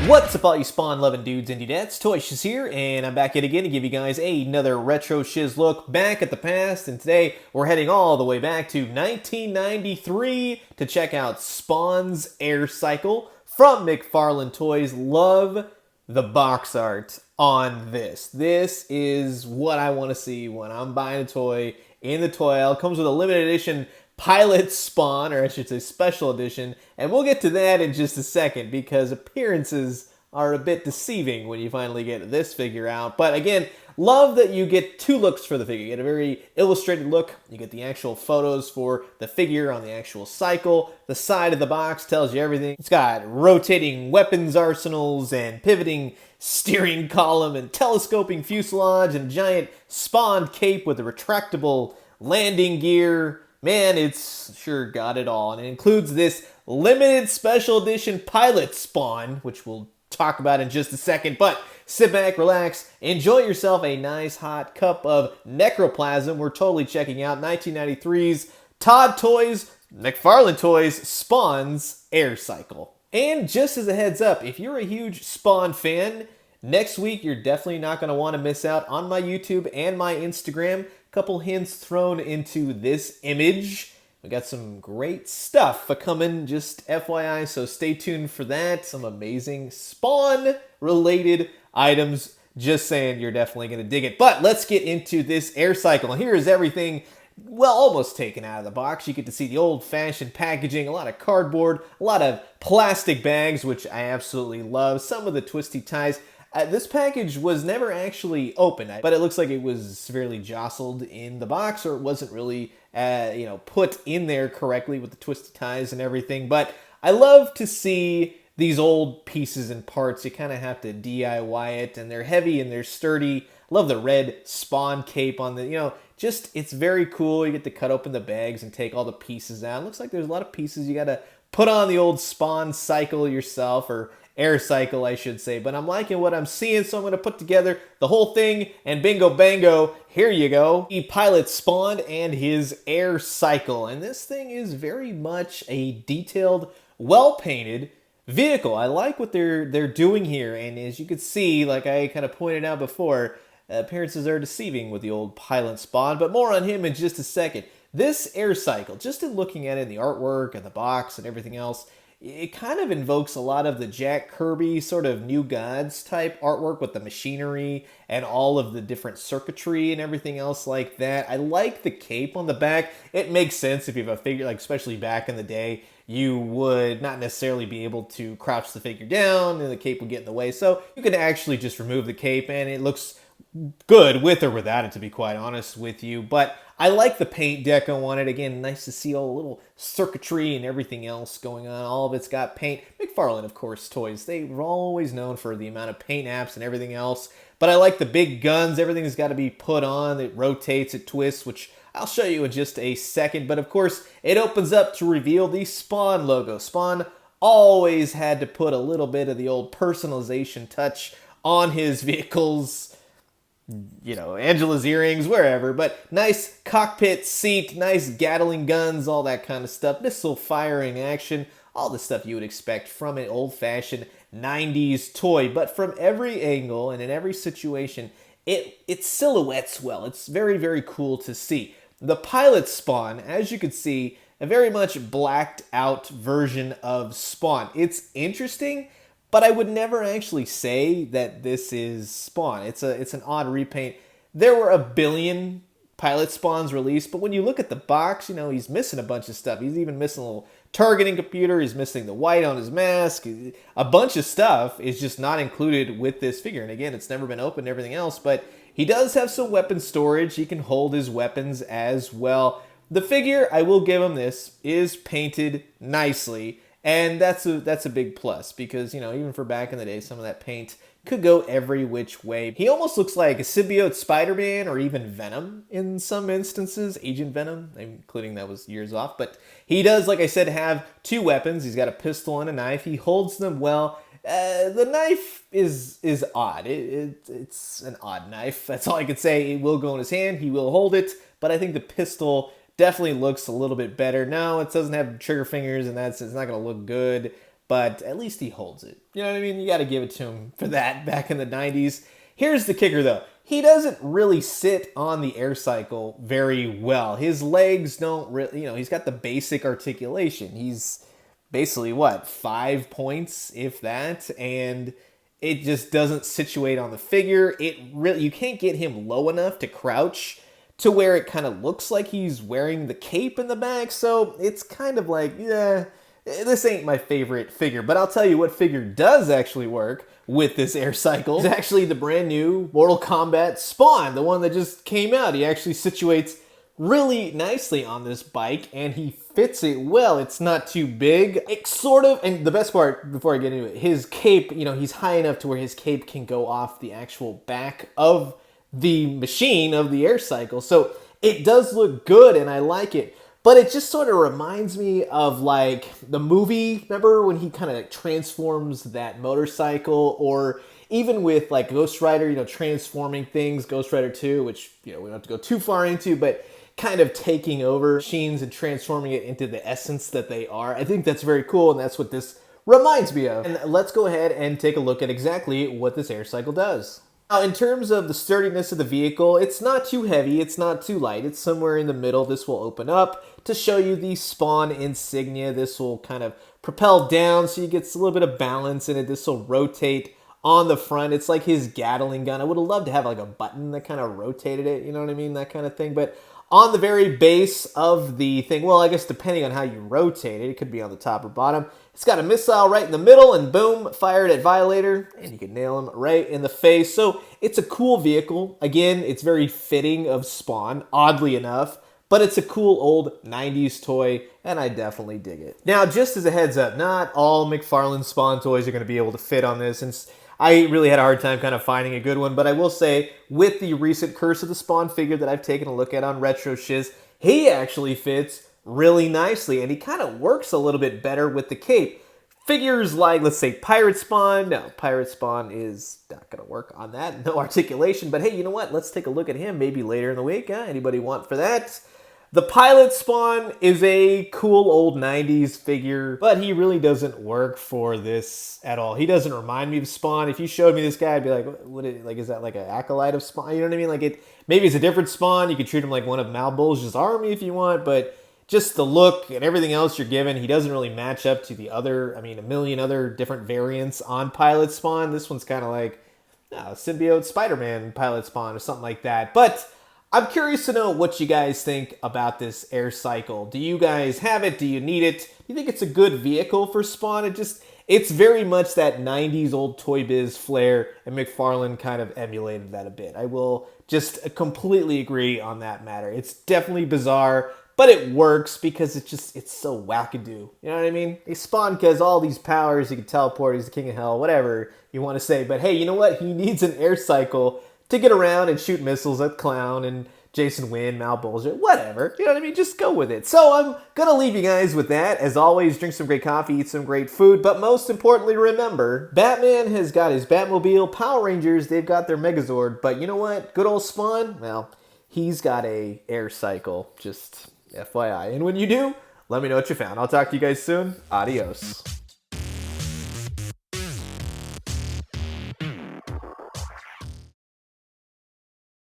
What's up all you spawn-loving dudes and dudettes, ToyShiz here, and I'm back yet again to give you guys another Retroshiz look back at the past, and today we're heading all the way back to 1993 to check out Spawn's Air Cycle from McFarlane Toys. Love the box art on this. This is what I want to see when I'm buying a toy in the toy aisle. It comes with a limited edition Pilot Spawn, or I should say special edition, and we'll get to that in just a second because appearances are a bit deceiving when you finally get this figure out. But again, love that you get two looks for the figure. You get a very illustrated look, you get the actual photos for the figure on the actual cycle. The side of the box tells you everything. It's got rotating weapons arsenals and pivoting steering column and telescoping fuselage and giant Spawn cape with a retractable landing gear. Man, it's sure got it all. And it includes this limited special edition Pilot Spawn, which we'll talk about in just a second. But sit back, relax, enjoy yourself a nice hot cup of necroplasm. We're totally checking out 1993's Todd Toys, McFarlane Toys, Spawn's Air Cycle. And just as a heads up, if you're a huge Spawn fan, next week you're definitely not going to want to miss out on my YouTube and my Instagram. Couple hints thrown into this image. We got some great stuff coming, just FYI, so stay tuned for that. Some amazing Spawn-related items. Just saying, you're definitely going to dig it. But let's get into this Air Cycle. Here is everything, well, almost taken out of the box. You get to see the old-fashioned packaging, a lot of cardboard, a lot of plastic bags, which I absolutely love. Some of the twisty ties. This package was never actually opened, but it looks like it was severely jostled in the box, or it wasn't really, put in there correctly with the twisted ties and everything. But I love to see these old pieces and parts. You kind of have to DIY it, and they're heavy and they're sturdy. Love the red Spawn cape on the, it's very cool. You get to cut open the bags and take all the pieces out. It looks like there's a lot of pieces you got to put on the old Spawn cycle yourself, or Air Cycle, I should say. But I'm liking what I'm seeing, so I'm going to put together the whole thing, and bingo bango, here you go. The Pilot Spawn and his Air Cycle. And this thing is very much a detailed, well-painted vehicle. I like what they're doing here, and as you can see, like I kind of pointed out before, appearances are deceiving with the old Pilot Spawn, but more on him in just a second. This Air Cycle, just in looking at it in the artwork and the box and everything else, it kind of invokes a lot of the Jack Kirby sort of New Gods type artwork with the machinery and all of the different circuitry and everything else like that. I like the cape on the back. It makes sense if you have a figure, like especially back in the day, you would not necessarily be able to crouch the figure down and the cape would get in the way. So you can actually just remove the cape and it looks good with or without it, to be quite honest with you. But I like the paint deco on it. Again, nice to see all the little circuitry and everything else going on. All of it's got paint. McFarlane, of course, toys. They were always known for the amount of paint apps and everything else. But I like the big guns. Everything's got to be put on. It rotates, it twists, which I'll show you in just a second. But of course, it opens up to reveal the Spawn logo. Spawn always had to put a little bit of the old personalization touch on his vehicles. Angela's earrings, wherever, but nice cockpit seat, nice Gatling guns, all that kind of stuff, missile firing action, all the stuff you would expect from an old-fashioned 90s toy. But from every angle and in every situation, it silhouettes well. It's very, very cool to see. The Pilot Spawn, as you can see, a very much blacked out version of Spawn. It's interesting, but I would never actually say that this is Spawn. It's an odd repaint. There were a billion Pilot Spawns released, but when you look at the box, he's missing a bunch of stuff. He's even missing a little targeting computer. He's missing the white on his mask. A bunch of stuff is just not included with this figure. And again, it's never been opened and everything else, but he does have some weapon storage. He can hold his weapons as well. The figure, I will give him this, is painted nicely. And that's a big plus because, even for back in the day, some of that paint could go every which way. He almost looks like a symbiote Spider-Man or even Venom in some instances. Agent Venom, including that was years off. But he does, like I said, have two weapons. He's got a pistol and a knife. He holds them well. The knife is odd. It's an odd knife. That's all I could say. It will go in his hand. He will hold it. But I think the pistol definitely looks a little bit better. No, it doesn't have trigger fingers, and it's not going to look good. but at least he holds it. You know what I mean? You got to give it to him for that back in the 90s. Here's the kicker, though. He doesn't really sit on the air cycle very well. His legs don't really, he's got the basic articulation. He's basically, what, 5 points, if that? And it just doesn't situate on the figure. You can't get him low enough to crouch to where it kind of looks like he's wearing the cape in the back. So it's kind of like, yeah, this ain't my favorite figure. But I'll tell you what figure does actually work with this air cycle. It's actually the brand new Mortal Kombat Spawn, the one that just came out. He actually situates really nicely on this bike, and he fits it well. It's not too big. It sort of, and the best part, before I get into it, his cape, he's high enough to where his cape can go off the actual back of the machine of the air cycle. So it does look good, and I like it. But it just sort of reminds me of like the movie, remember when he kind of transforms that motorcycle, or even with like Ghost Rider, transforming things, Ghost Rider 2, which, we don't have to go too far into, but kind of taking over machines and transforming it into the essence that they are. I think that's very cool, and that's what this reminds me of. And let's go ahead and take a look at exactly what this air cycle does. Now, in terms of the sturdiness of the vehicle, it's not too heavy, it's not too light, it's somewhere in the middle. This will open up to show you the Spawn insignia. This will kind of propel down so you get a little bit of balance in it. This will rotate on the front. It's like his Gatling gun. I would have loved to have like a button that kind of rotated it, you know what I mean? That kind of thing. But on the very base of the thing, well, I guess depending on how you rotate it, it could be on the top or bottom. It's got a missile right in the middle, and boom, fired at Violator, and you can nail him right in the face. So it's a cool vehicle. Again, it's very fitting of Spawn, oddly enough, but it's a cool old 90s toy, and I definitely dig it. Now, just as a heads up, not all McFarlane Spawn toys are going to be able to fit on this, and I really had a hard time kind of finding a good one, but I will say, with the recent Curse of the Spawn figure that I've taken a look at on Retroshiz, he actually fits really nicely, and he kind of works a little bit better with the cape. Figures like, let's say, Pirate Spawn, no, Pirate Spawn is not going to work on that, no articulation, but hey, you know what? Let's take a look at him maybe later in the week. Anybody want for that? The Pilot Spawn is a cool old 90s figure, but he really doesn't work for this at all. He doesn't remind me of Spawn. If you showed me this guy, I'd be like, is that like an acolyte of Spawn? You know what I mean? Like, maybe it's a different Spawn. You could treat him like one of Malbolge's army if you want, but just the look and everything else you're given, he doesn't really match up to the other, a million other different variants on Pilot Spawn. This one's kind of like symbiote Spider-Man Pilot Spawn or something like that. But I'm curious to know what you guys think about this air cycle. Do you guys have it? Do you need it? Do you think it's a good vehicle for Spawn? It's very much that 90s old Toy Biz flair, and McFarlane kind of emulated that a bit. I will just completely agree on that matter. It's definitely bizarre, but it works because it's so wackadoo. You know what I mean? He Spawn has all these powers. He can teleport. He's the king of hell, whatever you want to say. But hey, you know what? He needs an air cycle to get around and shoot missiles at Clown and Jason Wynn, Malbolge, whatever. You know what I mean? Just go with it. So I'm going to leave you guys with that. As always, drink some great coffee, eat some great food, but most importantly, remember, Batman has got his Batmobile, Power Rangers, they've got their Megazord, but you know what? Good old Spawn, well, he's got a air cycle, just FYI. And when you do, let me know what you found. I'll talk to you guys soon. Adios.